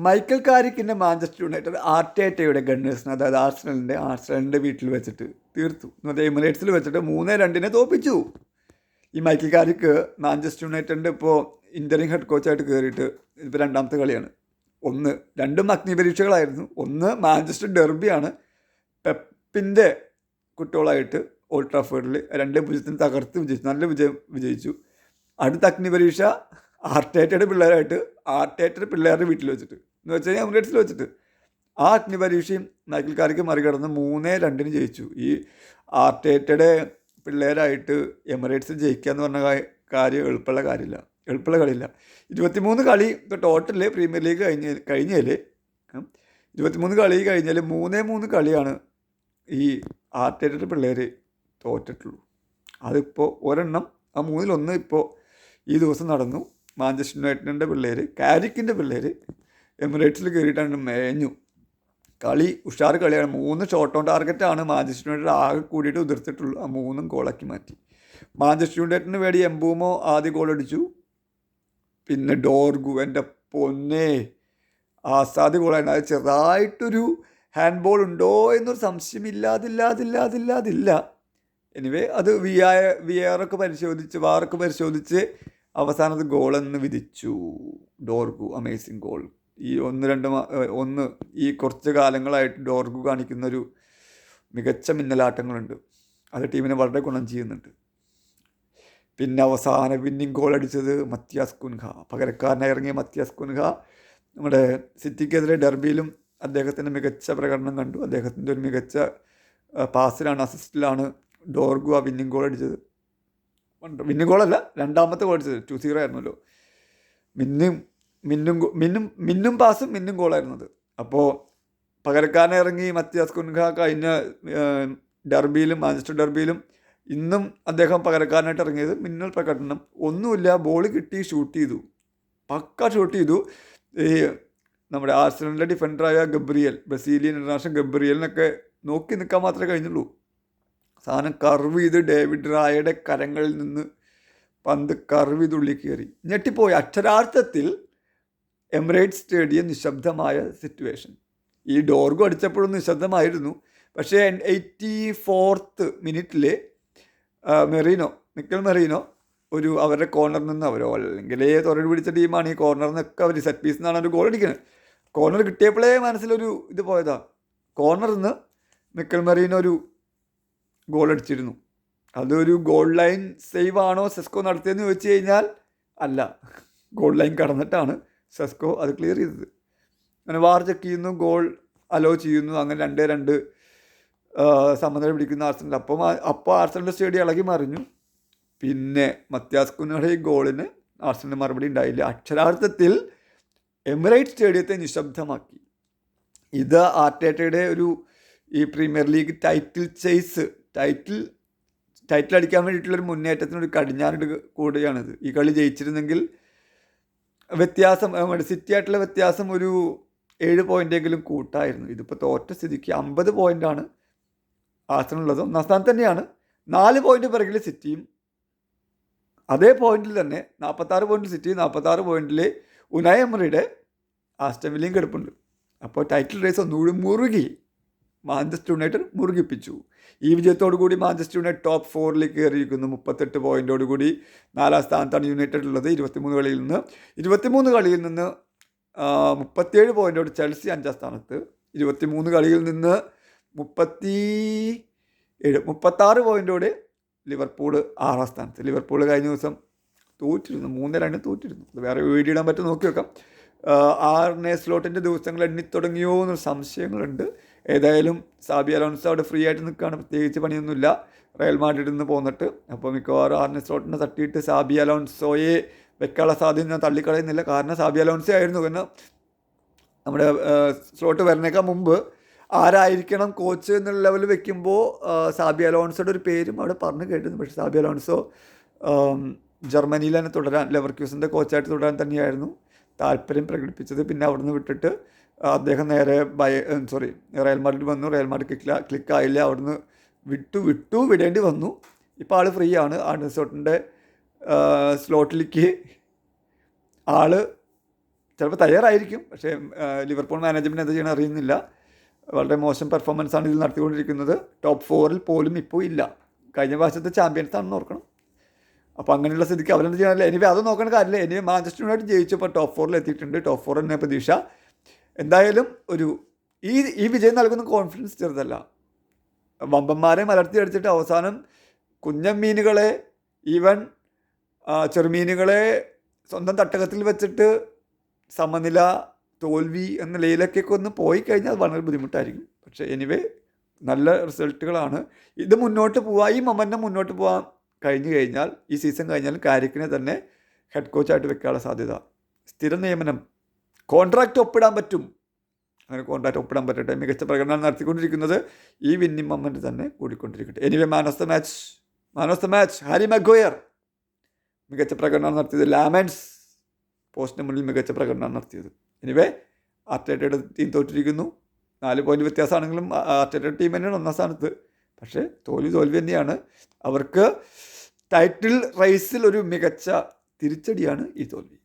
Michael കാരിക്കിൻ്റെ Manchester United ആർട്ടേറ്റയുടെ ഗണ്ണേഴ്സിന്, അതായത് ആർസണലിൻ്റെ വീട്ടിൽ വെച്ചിട്ട് തീർത്തു. എന്നുവെച്ചാൽ എമിറേറ്റ്സിൽ വെച്ചിട്ട് 3-2 തോൽപ്പിച്ചു. ഈ മൈക്കൽ കാരിക്ക് മാഞ്ചസ്റ്റർ യുണൈറ്റഡിൻ്റെ ഇപ്പോൾ ഇൻ്ററിംഗ് ഹെഡ് കോച്ചായിട്ട് കയറിയിട്ട് ഇപ്പോൾ രണ്ടാമത്തെ കളിയാണ്. രണ്ടും അഗ്നിപരീക്ഷകളായിരുന്നു. ഒന്ന് മാഞ്ചസ്റ്റർ ഡെർബിയാണ്, പെപ്പിൻ്റെ കുട്ടികളായിട്ട് ഓൾഡ് ട്രാഫേർഡിൽ 2-0 തകർത്ത് വിജയിച്ചു, നല്ല വിജയിച്ചു. അടുത്ത അഗ്നിപരീക്ഷ ആർട്ടേറ്റയുടെ പിള്ളേരായിട്ട് ആർട്ടേറ്റയുടെ പിള്ളേരുടെ വീട്ടിൽ വെച്ചിട്ട്, എന്ന് വെച്ച് കഴിഞ്ഞാൽ എമിറേറ്റ്സിൽ വെച്ചിട്ട്. ആ അഗ്നിപരീക്ഷയും മൈക്കൽ കാരിക്ക് മറികടന്ന് 3-2 ജയിച്ചു. ഈ ആർട്ടേറ്റയുടെ പിള്ളേരായിട്ട് എമിറേറ്റ്സിൽ ജയിക്കുക എന്ന് പറഞ്ഞ കാര്യം എളുപ്പമുള്ള കളിയില്ല. 23 കളി ടോട്ടല് പ്രീമിയർ ലീഗ് കഴിഞ്ഞാൽ 23 കളി കഴിഞ്ഞാൽ 3 കളിയാണ് ഈ ആർട്ടേറ്റയുടെ പിള്ളേർ തോറ്റിട്ടുള്ളൂ. അതിപ്പോൾ ഒരെണ്ണം, ആ 3-1 ഇപ്പോൾ ഈ ദിവസം നടന്നു. മാഞ്ചസ്റ്റർ യുണൈറ്റഡിൻ്റെ പിള്ളേർ, കാരിക്കിൻ്റെ പിള്ളേർ എമിറേറ്റ്സിൽ കയറിയിട്ടാണ് മേഞ്ഞു. കളി ഉഷാർ കളിയാണ്. 3 ഷോട്ട് ഓൺ ടാർഗറ്റാണ് മാഞ്ചസ്റ്റർ യുണൈറ്റഡ് ആകെ കൂടിയിട്ട് ഉതിർത്തിട്ടുള്ളൂ. ആ 3 ഗോളാക്കി മാറ്റി. മാഞ്ചസ്റ്റർ യുണൈറ്റഡിന് വേണ്ടി എംബൂമോ ആദ്യ ഗോൾ അടിച്ചു. പിന്നെ ഡോർഗു, എൻ്റെ പൊന്നെ, ആസാദ് ഗോളായിരുന്നു. അത് ചെറുതായിട്ടൊരു ഹാൻഡ് ബോൾ ഉണ്ടോ എന്നൊരു സംശയം ഇല്ലാതില്ല. എനിവേ അത് വാറൊക്കെ പരിശോധിച്ച് അവസാനത്തെ ഗോളെന്ന് വിധിച്ചു. Dorgu amazing goal. ഈ ഈ കുറച്ച് കാലങ്ങളായിട്ട് ഡോർഗു കാണിക്കുന്നൊരു മികച്ച മിന്നലാട്ടങ്ങളുണ്ട്. അത് ടീമിനെ വളരെ ഗുണം ചെയ്യുന്നുണ്ട്. പിന്നെ അവസാന വിന്നിങ് ഗോൾ അടിച്ചത് മത്യാസ് കുൻഹ, പകരക്കാരനായി ഇറങ്ങിയ മത്യാസ് കുൻഹ. നമ്മുടെ സിറ്റിക്കെതിരെ ഡെർബിയിലും അദ്ദേഹത്തിൻ്റെ മികച്ച പ്രകടനം കണ്ടു. അദ്ദേഹത്തിൻ്റെ ഒരു മികച്ച അസിസ്റ്റിലാണ് ഡോർഗു ആ വിന്നിങ് ഗോൾ അടിച്ചത്. വിന്നിങ് ഗോളല്ല, രണ്ടാമത്തെ ഗോൾ അടിച്ചത് 2-0 ആയിരുന്നല്ലോ. മിന്നും പാസും മിന്നും ഗോളായിരുന്നത്. അപ്പോൾ പകരക്കാരനെ ഇറങ്ങി മത്യാസ് കുൻഹ കഴിഞ്ഞ മാഞ്ചസ്റ്റർ ഡെർബിയിലും ഇന്നും അദ്ദേഹം പകരക്കാരനായിട്ട് ഇറങ്ങിയത്. മിന്നൽ പ്രകടനം, ഒന്നുമില്ല, ബോൾ കിട്ടി, ഷൂട്ട് ചെയ്തു, ഷൂട്ട് ചെയ്തു. ഈ നമ്മുടെ ആർസണലിൻ്റെ ഡിഫൻഡറായ ബ്രസീലിയൻ ഇൻ്റർനാഷണൽ ഗബ്രിയലിനൊക്കെ നോക്കി നിൽക്കാൻ മാത്രമേ കഴിഞ്ഞുള്ളൂ. സാധനം കർവ് ചെയ്ത് ഡേവിഡ് റായയുടെ കരങ്ങളിൽ നിന്ന് പന്ത് കർവ് ചെയ്ത് ഉള്ളിൽ കയറി, ഞെട്ടിപ്പോയി. അക്ഷരാർത്ഥത്തിൽ എമിറേറ്റ്സ് സ്റ്റേഡിയം നിശബ്ദമായ സിറ്റുവേഷൻ. ഈ ഡോർഗോ അടിച്ചപ്പോഴും നിശബ്ദമായിരുന്നു. പക്ഷേ 84th മിനിറ്റിൽ മിക്കൽ മെറീനോ അവരുടെ കോർണറിൽ നിന്ന്, അല്ലെങ്കിൽ തൊരട് പിടിച്ച ടീമാണ് ഈ കോർണറിൽ നിന്നൊക്കെ അവർ സെറ്റ് പീസിൽ നിന്നാണ് ഒരു ഗോൾ അടിക്കുന്നത്. കോർണർ കിട്ടിയപ്പോഴേ മനസ്സിലൊരു ഇത് പോയതാ. കോർണറിൽ നിന്ന് മിക്കൽ മെറീനോ ഒരു ഗോൾ അടിച്ചിരുന്നു. അതൊരു ഗോൾ ലൈൻ സേവ് ആണോ സെസ്കോ നടത്തിയെന്ന് ചോദിച്ചു കഴിഞ്ഞാൽ അല്ല, ഗോൾ ലൈൻ കടന്നിട്ടാണ് സെസ്കോ അത് ക്ലിയർ ചെയ്തത്. അങ്ങനെ വാർ ചെക്ക് ചെയ്യുന്നു, ഗോൾ അലോ ചെയ്യുന്നു. അങ്ങനെ 2-2 സമനില പിടിക്കുന്ന ആർസണൽ. അപ്പോൾ ആർസണലിൻ്റെ സ്റ്റേഡിയം ഇളകി മറിഞ്ഞു. പിന്നെ മത്യാസ് കുൻഹയുടെ ഗോളിന് ആർസണലിന് മറുപടി ഉണ്ടായില്ല. അക്ഷരാർത്ഥത്തിൽ എമിറേറ്റ്സ് സ്റ്റേഡിയത്തെ നിശബ്ദമാക്കി. ഇത് ആർട്ടേറ്റയുടെ ഈ പ്രീമിയർ ലീഗ് ടൈറ്റിൽ അടിക്കാൻ വേണ്ടിയിട്ടുള്ളൊരു മുന്നേറ്റത്തിനൊരു കടിഞ്ഞാണിട്ട് കൂടിയാണിത്. ഈ കളി ജയിച്ചിരുന്നെങ്കിൽ സിറ്റി ആയിട്ടുള്ള വ്യത്യാസം ഒരു 7 പോയിൻ്റെങ്കിലും കൂട്ടായിരുന്നു. ഇതിപ്പോൾ തോറ്റ സ്ഥിതിക്ക് 50 പോയിൻ്റാണ് ആർസണലുള്ളത്. 1-ാം സ്ഥാനത്ത് തന്നെയാണ്. 4 പോയിൻ്റ് പിറകിൽ സിറ്റിയും. അതേ പോയിന്റിൽ തന്നെ 46 പോയിന്റിൽ സിറ്റി, 46 പോയിന്റിൽ ഉനായ് എമറിയുടെ ആസ്റ്റൺ വില്ലയും കിടപ്പുണ്ട്. അപ്പോൾ ടൈറ്റിൽ റേസ് ഒന്നുകൂടി മുറുകി മാഞ്ചസ്റ്റർ യുണൈറ്റഡ് മുറുകിപ്പിച്ചു. ഈ വിജയത്തോടു കൂടി മാഞ്ചസ്റ്റർ യുണൈറ്റഡ് ടോപ്പ് 4 കയറിയിരിക്കുന്നു. 38 പോയിൻ്റോടുകൂടി 4-ാം സ്ഥാനത്താണ് യുണൈറ്റഡ് ഉള്ളത്. 23 കളിയിൽ നിന്ന് 37 പോയിൻ്റോട് ചെൽസി 5-ാം സ്ഥാനത്ത്. 23 കളിയിൽ നിന്ന് 36 പോയിൻ്റോടെ ലിവർപൂൾ 6-ാം സ്ഥാനത്ത്. ലിവർപൂൾ കഴിഞ്ഞ ദിവസം തോറ്റിരുന്നു, 3-2 തോറ്റിരുന്നു. അത് വേറെ വീഡിയോ ഇടാൻ പറ്റും, നോക്കി വെക്കാം. ആർനെ സ്ലോട്ടിൻ്റെ ദിവസങ്ങൾ എണ്ണിത്തുടങ്ങിയോ എന്നൊരു സംശയങ്ങളുണ്ട്. ഏതായാലും സാബി അലോൺസോ അവിടെ ഫ്രീ ആയിട്ട് നിൽക്കുകയാണ്, പ്രത്യേകിച്ച് പണിയൊന്നുമില്ല റയൽ മാഡ്രിഡിൽ നിന്ന് പോന്നിട്ട്. അപ്പോൾ മിക്കവാറും ആർനെ സ്ലോട്ടിനെ തട്ടിയിട്ട് സാബി അലോൺസോയെ വെക്കാനുള്ള സാധ്യത ഞാൻ തള്ളിക്കളയുന്നില്ല. കാരണം സാബി അലോൺസോ ആയിരുന്നു. കാരണം നമ്മുടെ സ്ലോട്ട് വരുന്നേക്കാൾ മുമ്പ് ആരായിരിക്കണം കോച്ച് എന്നുള്ള ലെവലിൽ വെക്കുമ്പോൾ സാബി അലോൺസോയുടെ ഒരു പേരും അവിടെ പറഞ്ഞു കേട്ടിരുന്നു. പക്ഷേ സാബി അലോൺസോ ജർമ്മനിയിൽ തന്നെ ലെവർക്യൂസിൻ്റെ കോച്ചായിട്ട് തുടരാൻ തന്നെയായിരുന്നു താല്പര്യം പ്രകടിപ്പിച്ചത്. പിന്നെ അവിടുന്ന് വിട്ടിട്ട് അദ്ദേഹം നേരെ റയൽ മാഡ്രിഡ് വന്നു. റയൽ മാഡ്രിഡ് ക്ലിക്കായില്ല. അവിടുന്ന് വിടേണ്ടി വന്നു. ഇപ്പോൾ ആൾ ഫ്രീ ആണ്. ആർനെ സ്ലോട്ടിൻ്റെ സ്ലോട്ടിലേക്ക് ആൾ ചിലപ്പോൾ തയ്യാറായിരിക്കും, പക്ഷേ ലിവർപൂൾ മാനേജ്മെൻറ്റ് എന്താ ചെയ്യണം അറിയുന്നില്ല. വളരെ മോശം പെർഫോമൻസാണ് ഇതിൽ നടത്തിക്കൊണ്ടിരിക്കുന്നത്. ടോപ്പ് 4 പോലും ഇപ്പോൾ ഇല്ല. കഴിഞ്ഞ പ്രാവശ്യത്തെ ചാമ്പ്യൻസ് ആണെന്ന് ഓർക്കണം. അപ്പോൾ അങ്ങനെയുള്ള സ്ഥിതിക്ക് അവരെന്ത് ചെയ്യാനില്ല. എനിവേ അത് നോക്കേണ്ട കാര്യമില്ല. എനിവേ മാഞ്ചസ്റ്റർ യുണൈറ്റഡ് ജയിച്ചപ്പോൾ ടോപ്പ് 4 എത്തിയിട്ടുണ്ട്. ടോപ്പ് 4 തന്നെ പ്രതീക്ഷ. എന്തായാലും ഈ വിജയം നൽകുന്ന കോൺഫിഡൻസ് ചെറുതല്ല. വമ്പന്മാരെ മലർത്തി അടിച്ചിട്ട് അവസാനം കുഞ്ഞൻ മീനുകളെ, ഈവൻ ചെറുമീനുകളെ സ്വന്തം തട്ടകത്തിൽ വെച്ചിട്ട് സമനില, തോൽവി എന്ന നിലയിലേക്കൊക്കെ ഒന്ന് പോയി കഴിഞ്ഞാൽ വളരെ ബുദ്ധിമുട്ടായിരിക്കും. പക്ഷേ എനിവേ നല്ല റിസൾട്ടുകളാണ്. ഇത് മുന്നോട്ട് പോവാൻ, ഈ മൊമെൻ്റം മുന്നോട്ട് പോകാൻ കഴിഞ്ഞു കഴിഞ്ഞാൽ ഈ സീസൺ കഴിഞ്ഞാൽ കാരിക്കിനെ തന്നെ ഹെഡ് കോച്ചായിട്ട് വെക്കാനുള്ള സാധ്യത, സ്ഥിര നിയമനം, കോൺട്രാക്റ്റ് ഒപ്പിടാൻ പറ്റും. അങ്ങനെ കോൺട്രാക്റ്റ് ഒപ്പിടാൻ പറ്റട്ടെ. മികച്ച പ്രകടനം നടത്തിക്കൊണ്ടിരിക്കുന്നത് ഈ വിന്നിംഗ് മൊമെൻ്റ് തന്നെ കൂടിക്കൊണ്ടിരിക്കട്ടെ. Anyway man of the match Harry Maguire മികച്ച പ്രകടനം നടത്തിയത്. ലാമൻസ് പോസ്റ്റിന് മുന്നിൽ മികച്ച പ്രകടനം നടത്തിയത്. എനിവേ ആർട്ടേറ്റയുടെ ടീം തോറ്റിരിക്കുന്നു. 4 പോയിൻ്റ് വ്യത്യാസമാണെങ്കിലും ആർട്ടേറ്റയുടെ ടീം തന്നെയാണ് 1ാം സ്ഥാനത്ത്. പക്ഷേ തോൽവി തന്നെയാണ്. അവർക്ക് ടൈറ്റിൽ റേസിൽ ഒരു മികച്ച തിരിച്ചടിയാണ് ഈ തോൽവി.